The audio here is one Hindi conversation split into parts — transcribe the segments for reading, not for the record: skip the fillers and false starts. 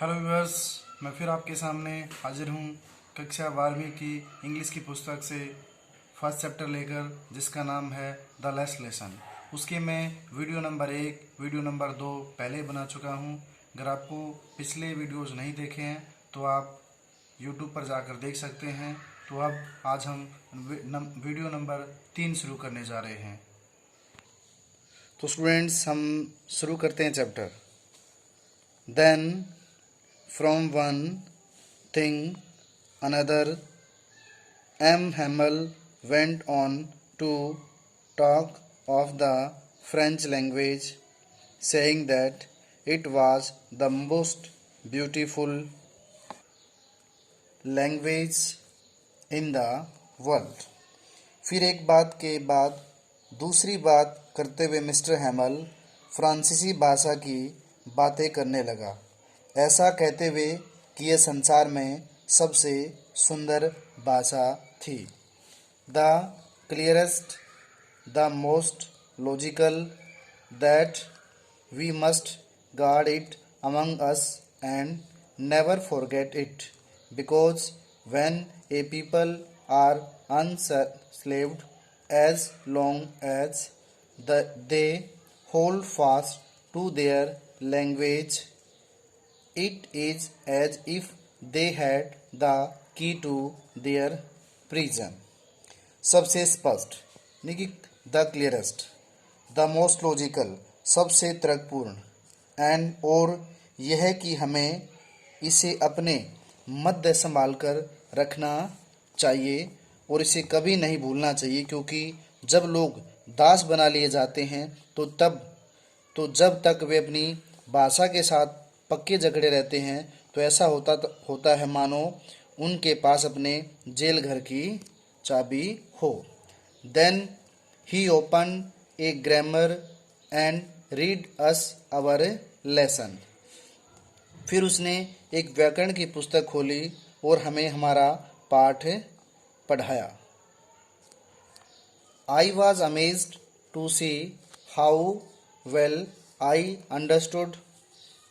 हेलो व्यूअर्स, मैं फिर आपके सामने हाजिर हूँ कक्षा 12वीं की इंग्लिश की पुस्तक से फर्स्ट चैप्टर लेकर, जिसका नाम है द लास्ट लेसन। उसके मैं वीडियो नंबर 1, वीडियो नंबर 2 पहले बना चुका हूँ। अगर आपको पिछले वीडियोज़ नहीं देखे हैं तो आप यूट्यूब पर जाकर देख सकते हैं। तो अब आज हम वीडियो नंबर 3 शुरू करने जा रहे हैं। तो स्टूडेंट्स, हम शुरू करते हैं chapter. Then from one thing another, M. Hamel went on to talk of the French language, saying that it was the most beautiful language in the world. फिर एक बात के बाद दूसरी बात करते हुए मिस्टर हैमल फ्रांसीसी भाषा की बातें करने लगा, ऐसा कहते हुए कि यह संसार में सबसे सुंदर भाषा थी। The clearest, the most logical, that we must guard it among us and never forget it, because when a people are unslaved as long as they hold fast to their language, it is as if they had the key to their prison. सबसे स्पष्ट यानी कि the clearest, the most logical सबसे तर्कपूर्ण, एंड और यह कि हमें इसे अपने मध्य संभाल कर रखना चाहिए और इसे कभी नहीं भूलना चाहिए, क्योंकि जब लोग दास बना लिए जाते हैं तो जब तक वे अपनी भाषा के साथ पक्के जकड़े रहते हैं तो ऐसा होता है मानो उनके पास अपने जेल घर की चाबी हो। Then he open a grammar and read us our lesson. फिर उसने एक व्याकरण की पुस्तक खोली और हमें हमारा पाठ पढ़ाया। I was amazed to see how well I understood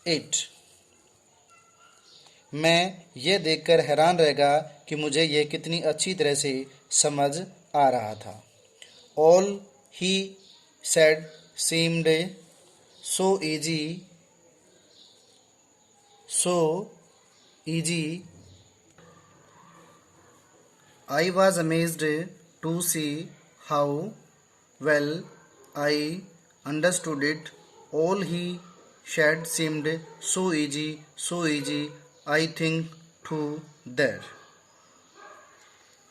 it. मैं यह देखकर हैरान रह गया कि मुझे यह कितनी अच्छी तरह से समझ आ रहा था। All he said seemed so easy. I was amazed to see how well I understood it. All he said seemed so easy. I think to that.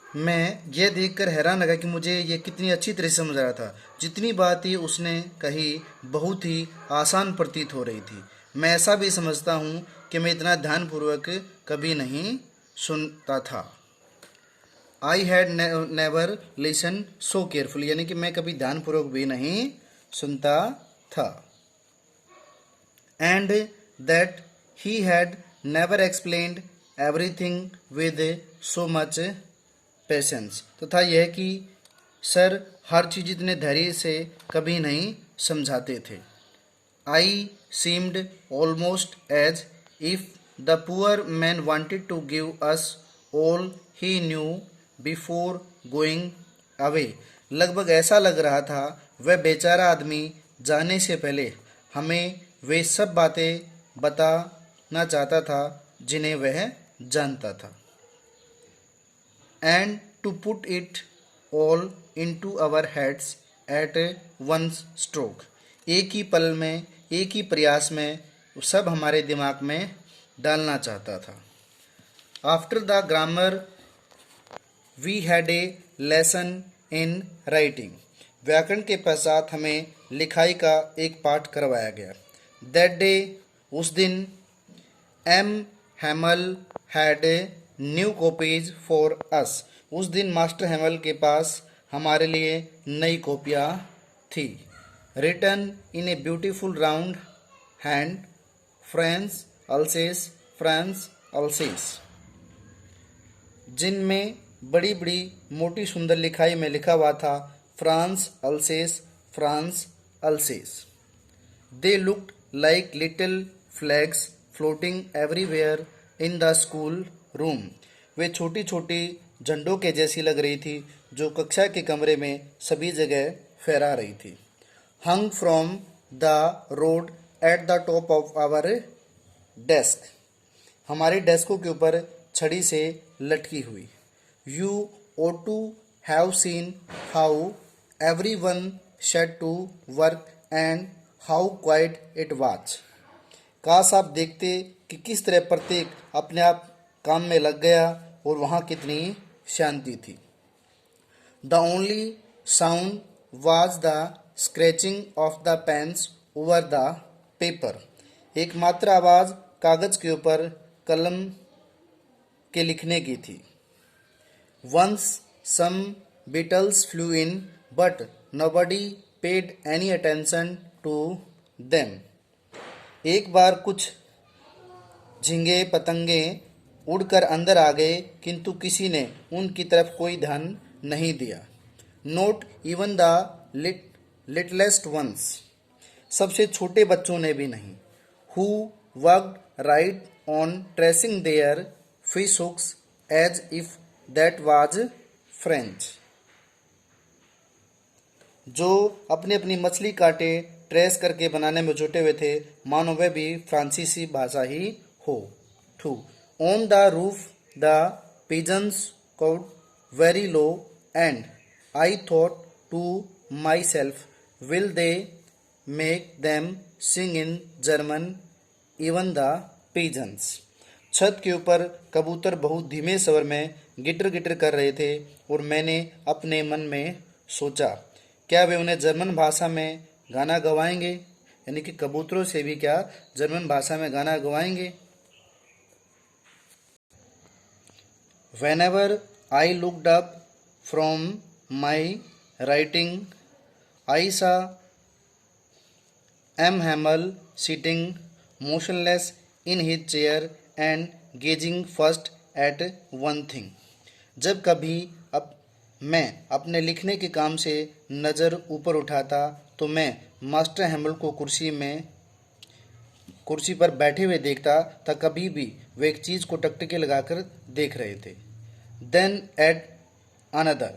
मैं यह देखकर हैरान लगा कि मुझे यह कितनी अच्छी तरह से समझ रहा था। जितनी बातें उसने कही बहुत ही आसान प्रतीत हो रही थी। मैं ऐसा भी समझता हूँ कि मैं इतना ध्यानपूर्वक कभी नहीं सुनता था। I had never listen so carefully, यानी कि मैं कभी ध्यानपूर्वक भी नहीं सुनता था। And that he had never explained everything with so much patience, तथा यह कि सर हर चीज़ इतने धैर्य से कभी नहीं समझाते थे। I seemed almost as if the poor man wanted to give us all he knew before going away. लगभग ऐसा लग रहा था वह बेचारा आदमी जाने से पहले हमें वे सब बातें बताना चाहता था जिन्हें वह जानता था। And to put it all into our heads at one stroke, एक ही पल में, एक ही प्रयास में सब हमारे दिमाग में डालना चाहता था। After the grammar we had a lesson in writing. व्याकरण के पश्चात हमें लिखाई का एक पाठ करवाया गया। दैट डे, उस दिन, M Hamel had new copies for us. उस दिन मास्टर हैमल के पास हमारे लिए नई कॉपियाँ थी। Written in a beautiful round hand, France Alsace, जिनमें बड़ी बड़ी मोटी सुंदर लिखाई में लिखा हुआ था France Alsace. They looked like little flags floating everywhere in the school room. वे छोटी छोटी झंडों के जैसी लग रही थी जो कक्षा के कमरे में सभी जगह फहरा रही थी। Hung from the rod at the top of our desk. हमारी डेस्कों के ऊपर छड़ी से लटकी हुई। You ought to have seen how everyone set to work and how quiet it was. काश आप देखते कि किस तरह प्रत्येक अपने आप काम में लग गया और वहाँ कितनी शांति थी। The only sound was the scratching of the pens over the paper. एकमात्र आवाज़ कागज के ऊपर कलम के लिखने की थी। Once some beetles flew in, but nobody paid any attention to them. एक बार कुछ झींगे पतंगे उड़कर अंदर आ गए, किंतु किसी ने उनकी तरफ कोई ध्यान नहीं दिया। Not even the littlest ones. सबसे छोटे बच्चों ने भी नहीं। Who worked right on tracing their fish hooks as if that was French. जो अपनी अपनी मछली काटे ट्रेस करके बनाने में जुटे हुए थे, मानो वे भी फ्रांसीसी भाषा ही हो। 2. On the roof the pigeons cawed very low and I thought to myself, will they make them sing in German, even the pigeons. छत के ऊपर कबूतर बहुत धीमे स्वर में गिटर गिटर कर रहे थे और मैंने अपने मन में सोचा, क्या वे उन्हें जर्मन भाषा में गाना गवाएंगे, यानी कि कबूतरों से भी क्या जर्मन भाषा में गाना गवाएंगे। Whenever I looked up from my writing, I saw M. Hamel sitting motionless in his chair and gazing first at one thing. जब कभी अब मैं अपने लिखने के काम से नज़र ऊपर उठाता तो मैं मास्टर हैमल को कुर्सी पर बैठे हुए देखता था। कभी भी वे एक चीज़ को टकटकी लगाकर देख रहे थे। देन एट अनदर,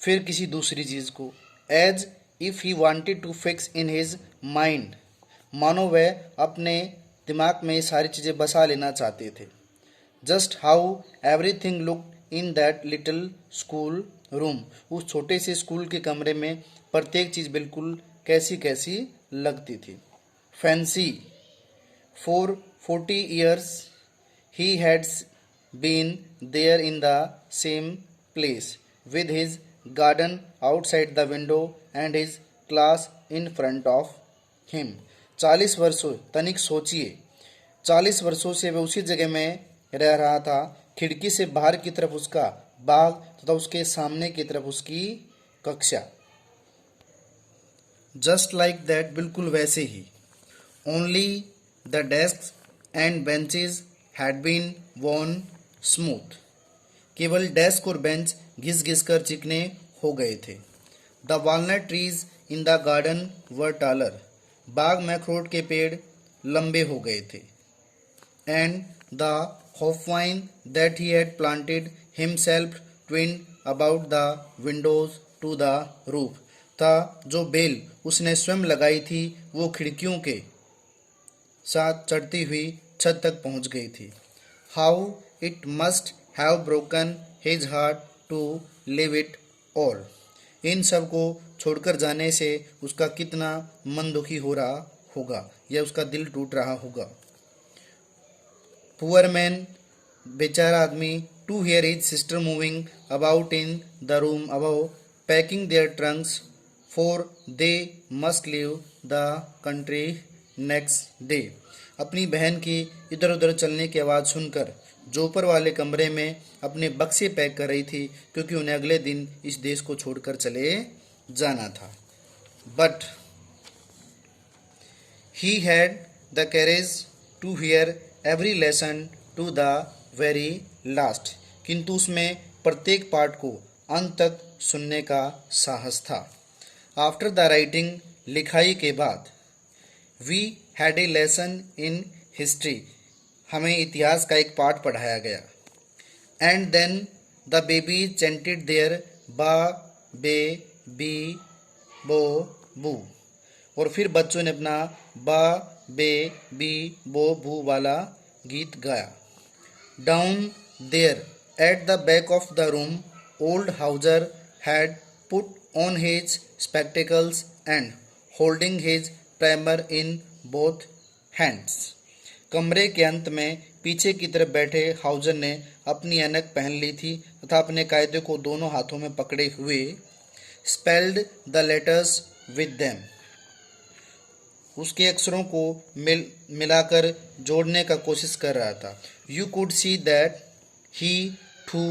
फिर किसी दूसरी चीज़ को। As if he wanted to fix in his mind, मानो वह अपने दिमाग में सारी चीज़ें बसा लेना चाहते थे। Just how everything look in that little school room, उस छोटे से स्कूल के कमरे में प्रत्येक चीज़ बिल्कुल कैसी कैसी लगती थी। Fancy, for 40 years he had been there in the same place with his garden outside the window and his class in front of him. 40 वर्षों, तनिक सोचिए, 40 वर्षों से वह उसी जगह में रह रहा था। खिड़की से बाहर की तरफ उसका बाग तथा उसके सामने की तरफ उसकी कक्षा। जस्ट लाइक दैट, बिल्कुल वैसे ही। Only the desk and benches had been worn smooth, केवल डेस्क और बेंच घिस घिस कर चिकने हो गए थे। The walnut trees in the garden were taller, बाग में अखरोट के पेड़ लंबे हो गए थे। And the hopvine that he had planted himself twined about the windows to the roof, था जो बेल उसने स्वयं लगाई थी वो खिड़कियों के साथ चढ़ती हुई छत तक पहुंच गई थी। How it must have broken his heart to leave it all, इन सब को छोड़कर जाने से उसका कितना मन दुखी हो रहा होगा या उसका दिल टूट रहा होगा। पुअर मैन, बेचारा आदमी, to hear his sister moving about in the room above packing their trunks for they must leave the country next day, अपनी बहन की इधर उधर चलने की आवाज़ सुनकर जो ऊपर वाले कमरे में अपने बक्से पैक कर रही थी, क्योंकि उन्हें अगले दिन इस देश को छोड़कर चले जाना था। But he had the courage to hear every lesson to the very last, किंतु उसमें प्रत्येक पाठ को अंत तक सुनने का साहस था। आफ्टर द राइटिंग, लिखाई के बाद, we had a lesson in history, हमें इतिहास का एक पाठ पढ़ाया गया। And then the baby chanted their ba be B बो बू, और फिर बच्चों ने अपना बा बे बी बो बू वाला गीत गाया। Down there at the back of the room old Hauser had put on his spectacles and holding his primer in both hands. कमरे के अंत में पीछे की तरफ बैठे हाउजर ने अपनी ऐनक पहन ली थी तथा अपने कायदे को दोनों हाथों में पकड़े हुए spelled the letters with them, उसके अक्षरों को मिलाकर जोड़ने का कोशिश कर रहा था। You could see that he too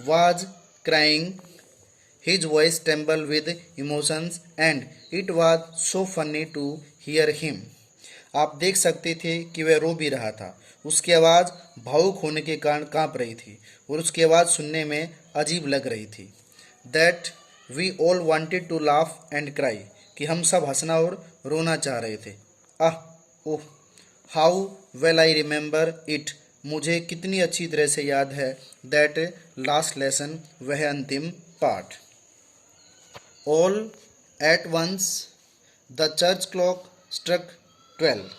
was crying, his voice tremble with emotions and it was so funny to hear him. आप देख सकते थे कि वह रो भी रहा था, उसकी आवाज़ भावुक होने के कारण कांप रही थी और उसकी आवाज़ सुनने में अजीब लग रही थी। That we all wanted to laugh and cry, कि हम सब हंसना और रोना चाह रहे थे। Oh, how well I remember it, मुझे कितनी अच्छी तरह से याद है। दैट लास्ट लेसन, वह अंतिम पाठ। All at once the church clock struck 12,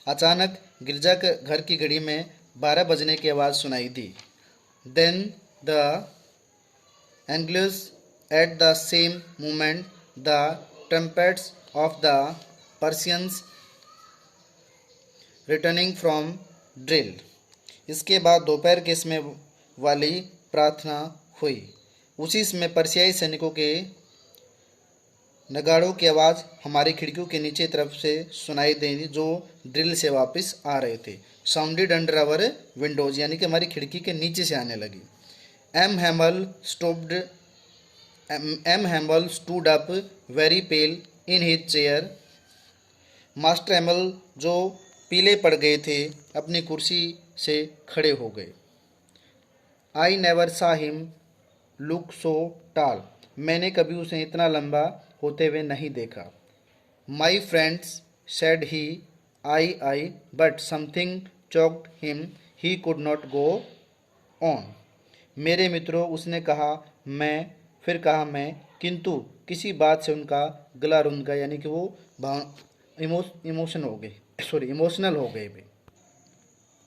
अचानक गिरजा घर की घड़ी में 12 बजने की आवाज़ सुनाई दी। Then the angels at the same moment the trumpets of the Persians returning from drill, इसके बाद दोपहर के समय वाली प्रार्थना हुई। उसी समय पर्सियाई सैनिकों के नगाड़ों की आवाज़ हमारी खिड़कियों के नीचे तरफ से सुनाई दी, जो ड्रिल से वापस आ रहे थे। साउंडेड अंडर आवर विंडोज, यानी कि हमारी खिड़की के नीचे से आने लगी। M Hamble stood up very pale in his chair, master Hamble जो पीले पड़ गए थे अपनी कुर्सी से खड़े हो गए। आई नेवर सा हिम लुक सो टाल, मैंने कभी उसे इतना लंबा होते हुए नहीं देखा। My friends said he I but something choked him, he could not go on. मेरे मित्रों, उसने कहा मैं, फिर कहा मैं, किंतु किसी बात से उनका गला रुंध गया, यानी कि वो इमोशनल हो गए।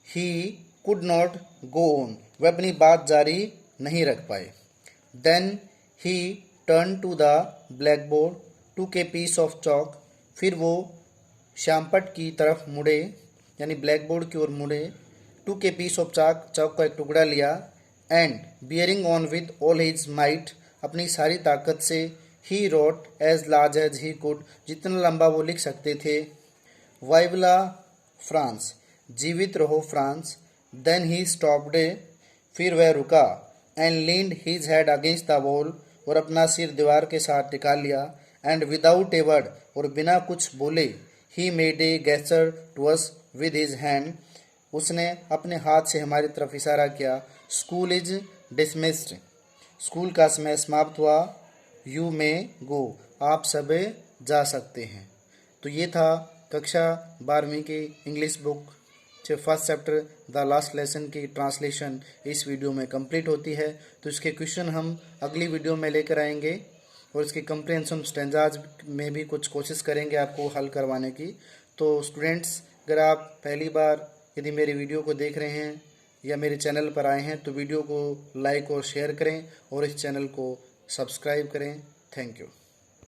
He could not go on, वह अपनी बात जारी नहीं रख पाए। Then he turn to the blackboard to a piece of chalk, फिर वो श्यामपट की तरफ मुड़े, यानी ब्लैक बोर्ड की ओर मुड़े। To a piece of chalk का एक टुकड़ा लिया। And bearing on with all his might, अपनी सारी ताकत से। He wrote as large as he could, जितना लंबा वो लिख सकते थे। वाइवला फ्रांस, जीवित रहो फ्रांस। देन ही स्टॉप्ड, फिर वह रुका। And leaned his head against the wall, और अपना सिर दीवार के साथ टिका लिया। एंड विदाउट ए वर्ड, और बिना कुछ बोले, he made a gesture to us with his hand, उसने अपने हाथ से हमारी तरफ इशारा किया। स्कूल इज डिसमिस्ड, स्कूल का समय समाप्त हुआ। यू मे गो, आप सब जा सकते हैं। तो ये था कक्षा 12वीं की इंग्लिश बुक से first chapter the last lesson की ट्रांसलेशन इस वीडियो में कंप्लीट होती है। तो इसके क्वेश्चन हम अगली वीडियो में लेकर आएंगे और इसके कंप्रिहेंशन स्टैंजाज में भी कुछ कोशिश करेंगे आपको हल करवाने की। तो स्टूडेंट्स, अगर आप पहली बार यदि मेरी वीडियो को देख रहे हैं या मेरे चैनल पर आए हैं तो वीडियो को लाइक और शेयर करें और इस चैनल को सब्सक्राइब करें। Thank you.